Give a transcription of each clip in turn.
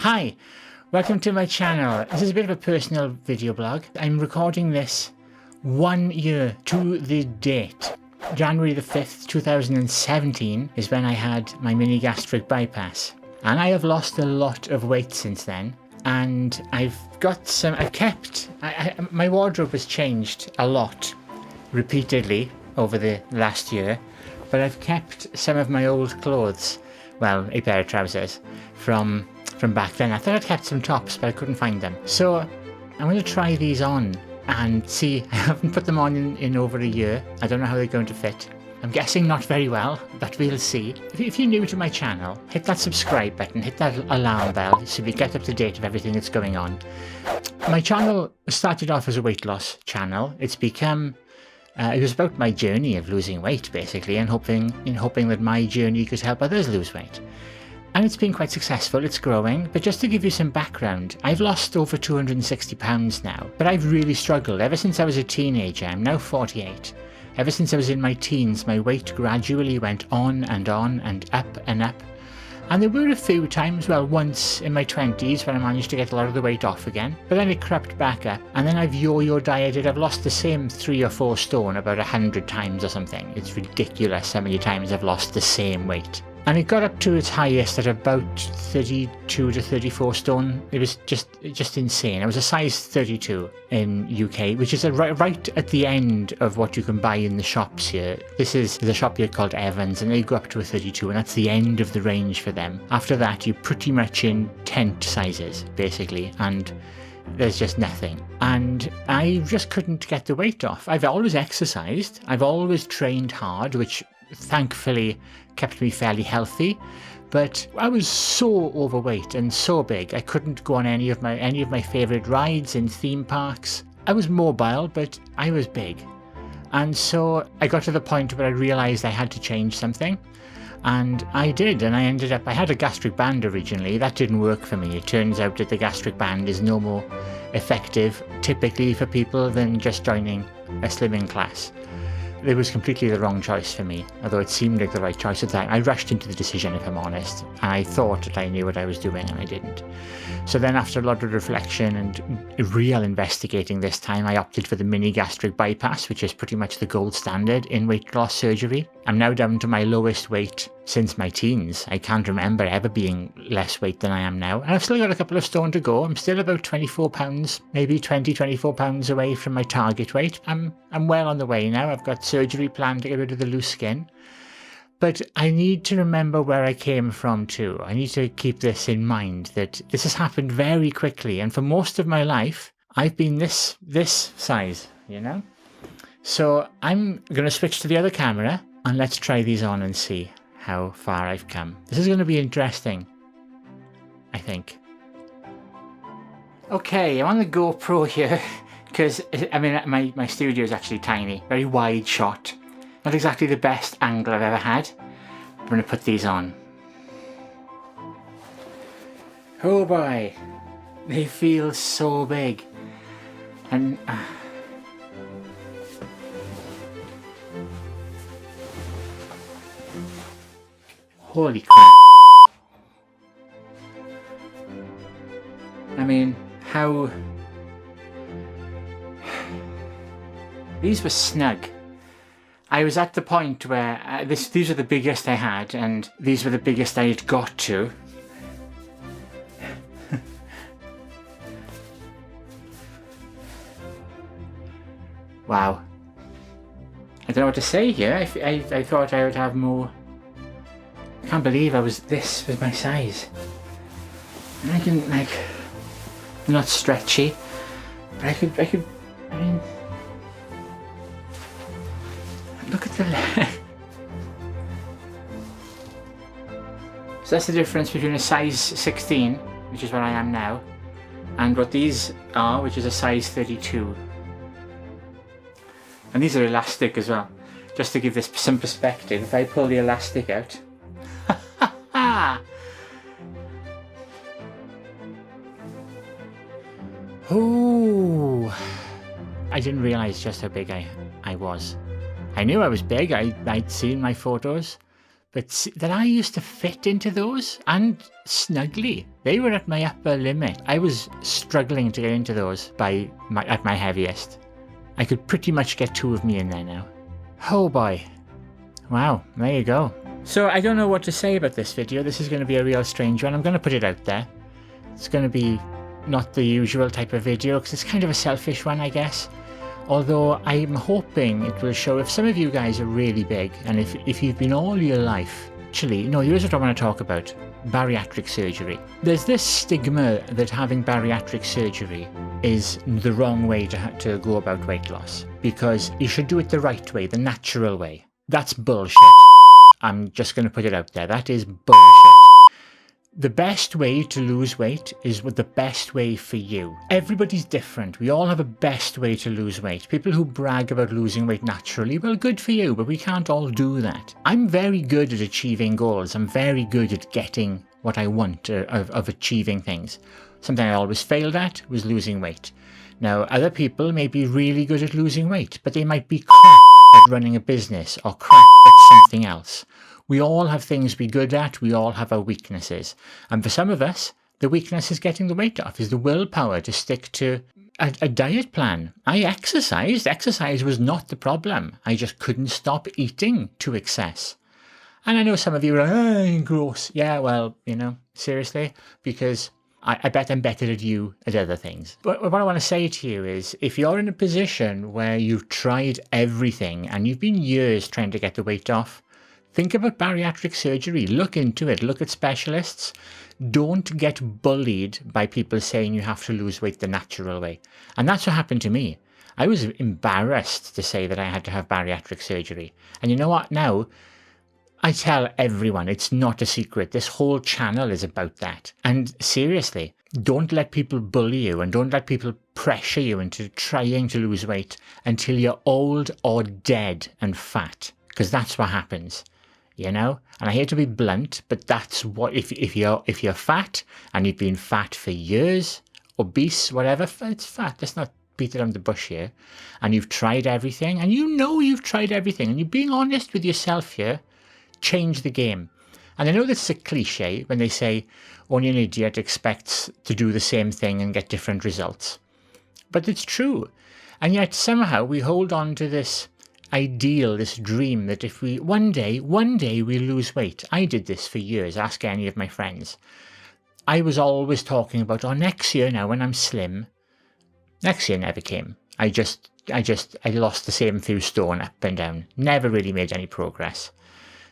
Hi, welcome to my channel. This is a bit of a personal video blog. I'm recording this 1 year to the date. January the 5th, 2017 is when I had my mini gastric bypass. And I have lost a lot of weight since then. And my wardrobe has changed a lot repeatedly over the last year. But I've kept some of my old clothes, well, a pair of trousers, from back then. I thought I'd kept some tops, but I couldn't find them. So I'm going to try these on and see. I haven't put them on in over a year. I don't know how they're going to fit. I'm guessing not very well, but we'll see. If you're new to my channel, hit that subscribe button, hit that alarm bell so we get up to date of everything that's going on. My channel started off as a weight loss channel. It's become it was about my journey of losing weight, basically, and hoping that my journey could help others lose weight. And it's been quite successful, it's growing. But just to give you some background, I've lost over 260 pounds now. But I've really struggled ever since I was a teenager. I'm now 48. Ever since I was in my teens, my weight gradually went on and up and up. And there were a few times, well, once in my 20s when I managed to get a lot of the weight off again. But then it crept back up. And then I've yo-yo dieted. I've lost the same 3 or 4 stone about 100 times or something. It's ridiculous how many times I've lost the same weight. And it got up to its highest at about 32 to 34 stone. It was just insane. I was a size 32 in UK, which is right at the end of what you can buy in the shops here. This is the shop here called Evans, and they go up to a 32, and that's the end of the range for them. After that, you're pretty much in tent sizes, basically, and there's just nothing. And I just couldn't get the weight off. I've always exercised. I've always trained hard, which thankfully kept me fairly healthy, but I was so overweight and so big I couldn't go on any of my favorite rides in theme parks. I was mobile, but I was big, and so I got to the point where I realized I had to change something, and I did. And I had a gastric band originally. That didn't work for me. It turns out that the gastric band is no more effective typically for people than just joining a slimming class. It was completely the wrong choice for me, although it seemed like the right choice at the time. I rushed into the decision, if I'm honest, and I thought that I knew what I was doing, and I didn't. So then, after a lot of reflection and real investigating this time, I opted for the mini gastric bypass, which is pretty much the gold standard in weight loss surgery. I'm now down to my lowest weight since my teens. I can't remember ever being less weight than I am now. And I've still got a couple of stone to go. I'm still about 24 pounds, maybe 24 pounds away from my target weight. I'm well on the way now. I've got surgery planned to get rid of the loose skin. But I need to remember where I came from too. I need to keep this in mind, that this has happened very quickly. And for most of my life, I've been this size, you know? So I'm going to switch to the other camera and let's try these on and see how far I've come. This is going to be interesting, I think. Okay, I'm on the GoPro here because, I mean, my studio is actually tiny, very wide shot. Not exactly the best angle I've ever had. I'm going to put these on. Oh boy, they feel so big. And holy crap. I mean, how... These were snug. I was at the point where these are the biggest I had, and these were the biggest I had got to. Wow. I don't know what to say here. I thought I would have more. I can't believe this was my size. And I can, like, not stretchy, but I mean, look at the leg. So that's the difference between a size 16, which is what I am now, and what these are, which is a size 32. And these are elastic as well. Just to give this some perspective, if I pull the elastic out, oh, I didn't realise just how big I was. I knew I was big, I'd seen my photos, that I used to fit into those, and snugly. They were at my upper limit. I was struggling to get into those at my heaviest. I could pretty much get 2 of me in there now. Oh boy. Wow, there you go. So I don't know what to say about this video. This is going to be a real strange one. I'm going to put it out there. It's going to be not the usual type of video because it's kind of a selfish one, I guess. Although I'm hoping it will show if some of you guys are really big, and if you've been all your life, actually, no, here's what I want to talk about. Bariatric surgery. There's this stigma that having bariatric surgery is the wrong way to go about weight loss, because you should do it the right way, the natural way. That's bullshit. I'm just going to put it out there. That is bullshit. The best way to lose weight is the best way for you. Everybody's different. We all have a best way to lose weight. People who brag about losing weight naturally, well, good for you, but we can't all do that. I'm very good at achieving goals. I'm very good at getting what I want of achieving things. Something I always failed at was losing weight. Now, other people may be really good at losing weight, but they might be crap at running a business or crap at something else. We all have things we're good at, we all have our weaknesses. And for some of us, the weakness is getting the weight off, is the willpower to stick to a diet plan. I exercised. Exercise was not the problem. I just couldn't stop eating to excess. And I know some of you are like, gross. Yeah, well, seriously, because I bet I'm better at you at other things. But what I want to say to you is, if you're in a position where you've tried everything and you've been years trying to get the weight off, think about bariatric surgery. Look into it. Look at specialists. Don't get bullied by people saying you have to lose weight the natural way. And that's what happened to me. I was embarrassed to say that I had to have bariatric surgery. And you know what? Now, I tell everyone, it's not a secret. This whole channel is about that. And seriously, don't let people bully you and don't let people pressure you into trying to lose weight until you're old or dead and fat. Because that's what happens. And I hate to be blunt, but that's what, if you're fat and you've been fat for years, obese, whatever, it's fat. Let's not beat it on the bush here. And you've tried everything, and you've tried everything, and you're being honest with yourself here, change the game. And I know this is a cliche when they say only an idiot expects to do the same thing and get different results. But it's true. And yet somehow we hold on to this ideal, this dream that if we one day we lose weight. I did this for years. Ask any of my friends. I was always talking about, next year now when I'm slim. Next year never came. I lost the same few stone up and down. Never really made any progress.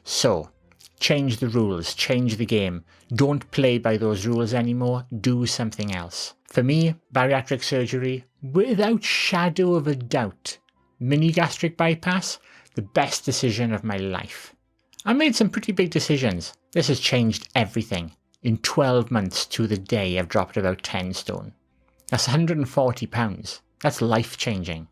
So change the rules, change the game. Don't play by those rules anymore. Do something else. For me, bariatric surgery, without shadow of a doubt, mini gastric bypass, the best decision of my life. I made some pretty big decisions. This has changed everything. In 12 months to the day, I've dropped about 10 stone. That's 140 pounds. That's life-changing.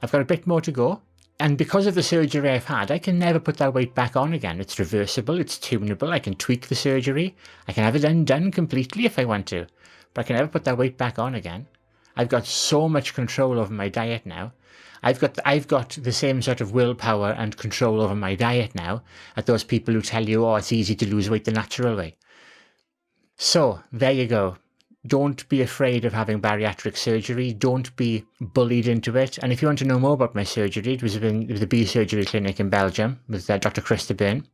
I've got a bit more to go. And because of the surgery I've had, I can never put that weight back on again. It's reversible, it's tunable, I can tweak the surgery. I can have it undone completely if I want to. But I can never put that weight back on again. I've got so much control over my diet now. I've got the same sort of willpower and control over my diet now as those people who tell you, it's easy to lose weight the natural way. So, there you go. Don't be afraid of having bariatric surgery. Don't be bullied into it. And if you want to know more about my surgery, it was the B surgery clinic in Belgium with Dr Chris de Bruyne.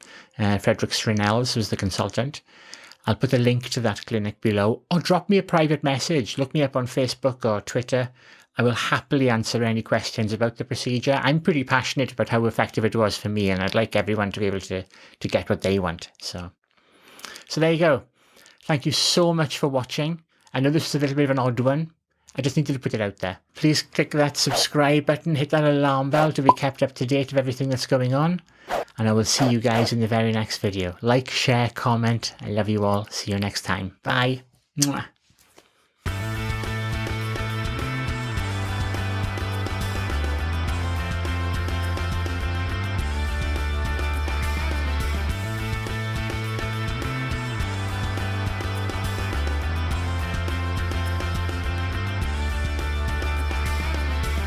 Frederick Strinels was the consultant. I'll put a link to that clinic below. Or drop me a private message. Look me up on Facebook or Twitter. I will happily answer any questions about the procedure. I'm pretty passionate about how effective it was for me, and I'd like everyone to be able to get what they want. So there you go. Thank you so much for watching. I know this is a little bit of an odd one. I just needed to put it out there. Please click that subscribe button, hit that alarm bell to be kept up to date with everything that's going on. And I will see you guys in the very next video. Like, share, comment. I love you all. See you next time. Bye. Mwah.